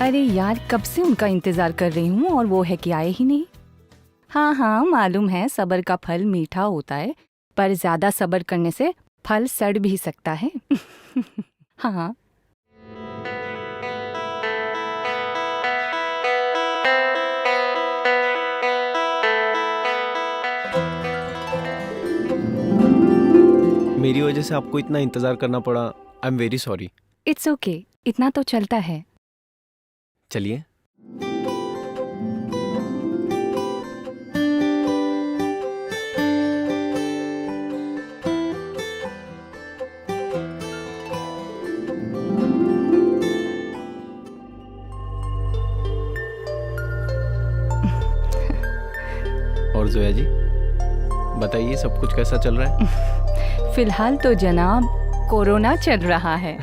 अरे यार, कब से उनका इंतजार कर रही हूँ और वो है कि आए ही नहीं। हाँ हाँ, मालूम है सब्र का फल मीठा होता है, पर ज्यादा सब्र करने से फल सड़ भी सकता है। हाँ। मेरी वजह से आपको इतना इंतजार करना पड़ा। I am very sorry. It's okay, इतना तो चलता है। चलिए। और जोया जी, बताइए सब कुछ कैसा चल रहा है? फिलहाल तो जनाब कोरोना चल रहा है।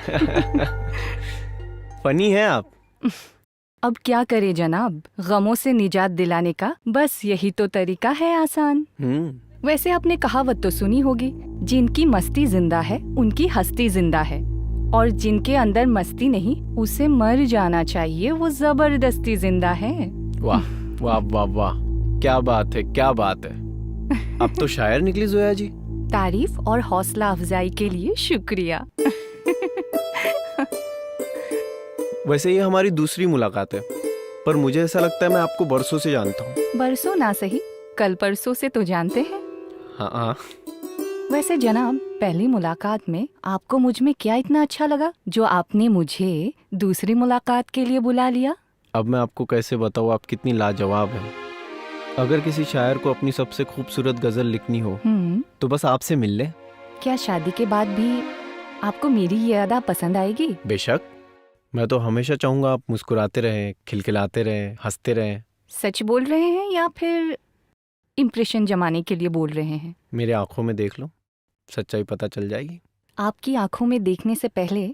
फनी है आप। अब क्या करे जनाब, गमों से निजात दिलाने का बस यही तो तरीका है आसान। वैसे आपने कहावत तो सुनी होगी, जिनकी मस्ती जिंदा है उनकी हस्ती जिंदा है, और जिनके अंदर मस्ती नहीं उसे मर जाना चाहिए, वो जबरदस्ती जिंदा है। वाह वाह वाह वाह, क्या बात है, क्या बात है। अब तो शायर निकली जोया जी। तारीफ और हौसला अफजाई के लिए शुक्रिया। वैसे ये हमारी दूसरी मुलाकात है, पर मुझे ऐसा लगता है मैं आपको बरसों से जानता हूँ। बरसों ना सही, कल परसों से तो जानते हैं। हाँ हाँ। वैसे जनाब, पहली मुलाकात में आपको मुझ में क्या इतना अच्छा लगा जो आपने मुझे दूसरी मुलाकात के लिए बुला लिया? अब मैं आपको कैसे बताऊँ आप कितनी लाजवाब हैं। अगर किसी शायर को अपनी सबसे खूबसूरत गजल लिखनी हो तो बस आपसे मिल ले। क्या शादी के बाद भी आपको मेरी ये अदा पसंद आएगी? बेशक, मैं तो हमेशा चाहूंगा आप मुस्कुराते रहें, खिलखिलाते रहें, हंसते रहें। सच बोल रहे हैं या फिर इम्प्रेशन जमाने के लिए बोल रहे हैं? मेरे आंखों में देख लो, सच्चाई पता चल जाएगी। आपकी आंखों में देखने से पहले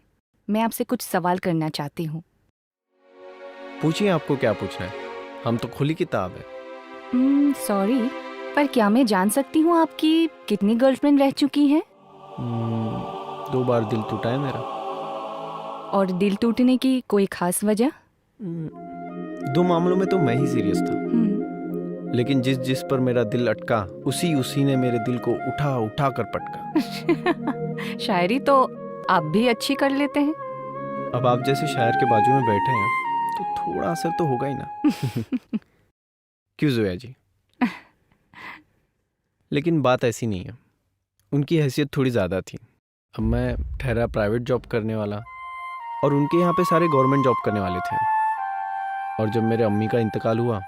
मैं आपसे कुछ सवाल करना चाहती हूँ। पूछिए, आपको क्या पूछना है, हम तो खुली किताब है। सॉरी, पर क्या मैं जान सकती हूँ आपकी कितनी गर्लफ्रेंड रह चुकी हैं? 2 बार दिल टूटा है मेरा। और दिल टूटने की कोई खास वजह? 2 मामलों में तो मैं ही सीरियस था, लेकिन जिस पर मेरा दिल अटका उसी ने मेरे दिल को उठा उठा कर पटका। शायरी तो आप भी अच्छी कर लेते हैं। अब आप जैसे शायर के बाजू में बैठे हैं तो थोड़ा असर तो होगा ही ना। क्यों जोया जी? लेकिन बात ऐसी नहीं है, उनकी हैसियत थोड़ी ज़्यादा थी। अब मैं ठहरा प्राइवेट जॉब करने वाला और उनके यहाँ पे सारे गवर्नमेंट जॉब करने वाले थे। और जब मेरे अम्मी का इंतकाल हुआ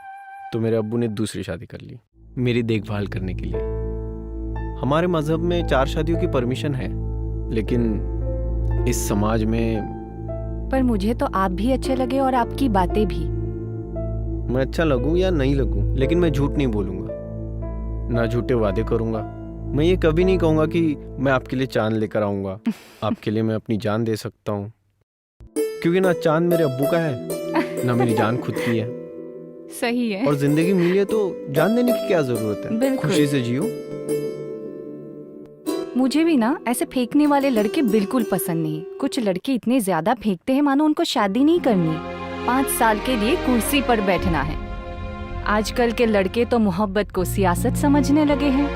तो मेरे अब्बू ने दूसरी शादी कर ली मेरी देखभाल करने के लिए। हमारे मजहब में 4 शादियों की परमिशन है, लेकिन इस समाज में। पर मुझे तो आप भी अच्छे लगे और आपकी बातें भी। मैं अच्छा लगूं या नहीं लगूं, लेकिन मैं झूठ नहीं बोलूंगा, ना झूठे वादे करूंगा। मैं ये कभी नहीं कहूंगा कि मैं आपके लिए चांद लेकर आऊंगा। आपके लिए मैं अपनी जान दे सकता हूँ, क्योंकि ना चांद मेरे अब्बू का है ना मेरी जान खुद की है। सही है। और जिंदगी मिली है तो जान देने की क्या जरूरत है, खुशी से जियो। मुझे भी ना ऐसे फेंकने वाले लड़के बिल्कुल पसंद नहीं। कुछ लड़के इतने ज्यादा फेंकते हैं मानो उनको शादी नहीं करनी, 5 साल के लिए कुर्सी पर बैठना है। आजकल के लड़के तो मोहब्बत को सियासत समझने लगे हैं।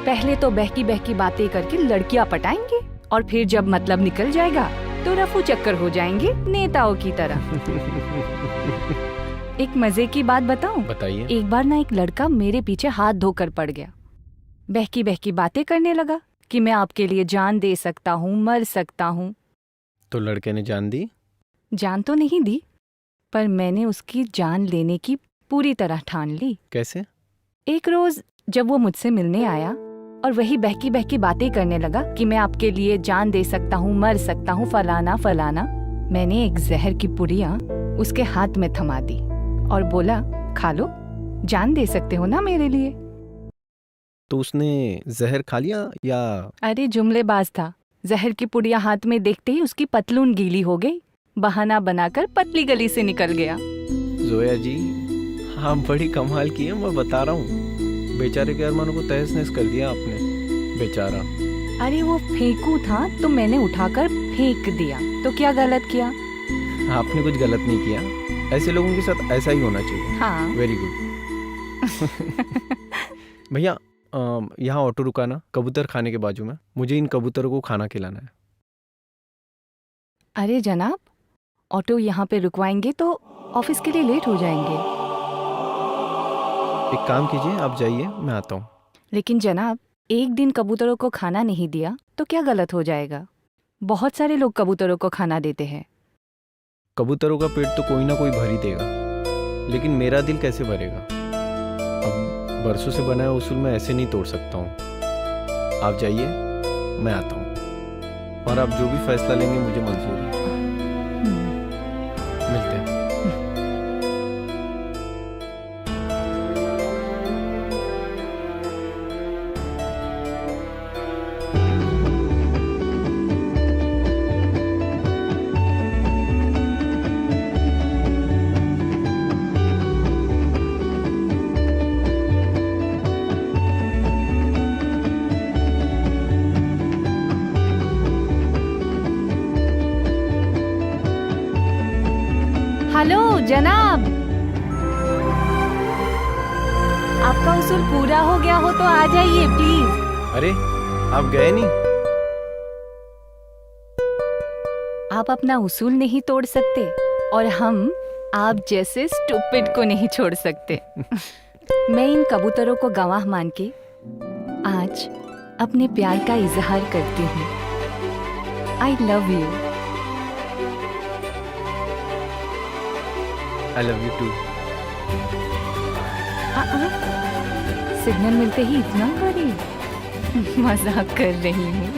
पहले तो बहकी बहकी बातें करके लड़कियां पटाएंगे और फिर जब मतलब निकल जाएगा तो रफू चक्कर हो जाएंगे नेताओं की तरह। एक मजे की बात बताऊं? बताइए। एक बार ना एक लड़का मेरे पीछे हाथ धोकर पड़ गया। बहकी बहकी बातें करने लगा कि मैं आपके लिए जान दे सकता हूँ, मर सकता हूँ। तो लड़के ने जान दी? जान तो नहीं दी, पर मैंने उसकी जान लेने की पूरी तरह ठान ली। कैसे? एक रोज जब वो मुझसे मिलने आया और वही बहकी बहकी बातें करने लगा कि मैं आपके लिए जान दे सकता हूँ, मर सकता हूँ, फलाना फलाना, मैंने एक जहर की पुड़िया उसके हाथ में थमा दी और बोला, खा लो, जान दे सकते हो ना मेरे लिए। तो उसने जहर खा लिया या? अरे जुमलेबाज था। जहर की पुड़िया हाथ में देखते ही उसकी पतलून गीली हो गई, बहाना बनाकर पतली गली से निकल गया। जोया जी, हाँ बड़ी कमाल की है, मैं बता रहा हूँ। बेचारे के अरमानों को तहस नहस कर दिया आपने, बेचारा। अरे वो फेंकू था तो मैंने उठाकर फेंक दिया, तो क्या गलत किया? आपने कुछ गलत नहीं किया, ऐसे लोगों के साथ ऐसा ही होना चाहिए। हाँ। Very good. भैया यहाँ ऑटो रुकाना, कबूतर खाने के बाजू में। मुझे इन कबूतरों को खाना खिलाना है। अरे जनाब, ऑटो यहाँ पे रुकवाएंगे तो ऑफिस के लिए लेट हो जाएंगे। एक काम कीजिए, आप जाइए, मैं आता हूँ। लेकिन जनाब, एक दिन कबूतरों को खाना नहीं दिया तो क्या गलत हो जाएगा? बहुत सारे लोग कबूतरों को खाना देते हैं। कबूतरों का पेट तो कोई ना कोई भर ही देगा, लेकिन मेरा दिल कैसे भरेगा? अब बरसों से बनाया उसूल मैं ऐसे नहीं तोड़ सकता हूँ। आप जाइए, मैं आता हूँ, और आप जो भी फैसला लेंगे मुझे मंजूर है। मिलते हैं। हेलो जनाब, आपका उसूल पूरा हो गया हो तो आ जाइए प्लीज। अरे आप गए नहीं? आप अपना उसूल नहीं तोड़ सकते और हम आप जैसे स्टूपिड को नहीं छोड़ सकते। मैं इन कबूतरों को गवाह मान के आज अपने प्यार का इजहार करती हूँ। I love you. I love you too. Signal मिलते ही इतना करी? मजाक कर रही हूँ।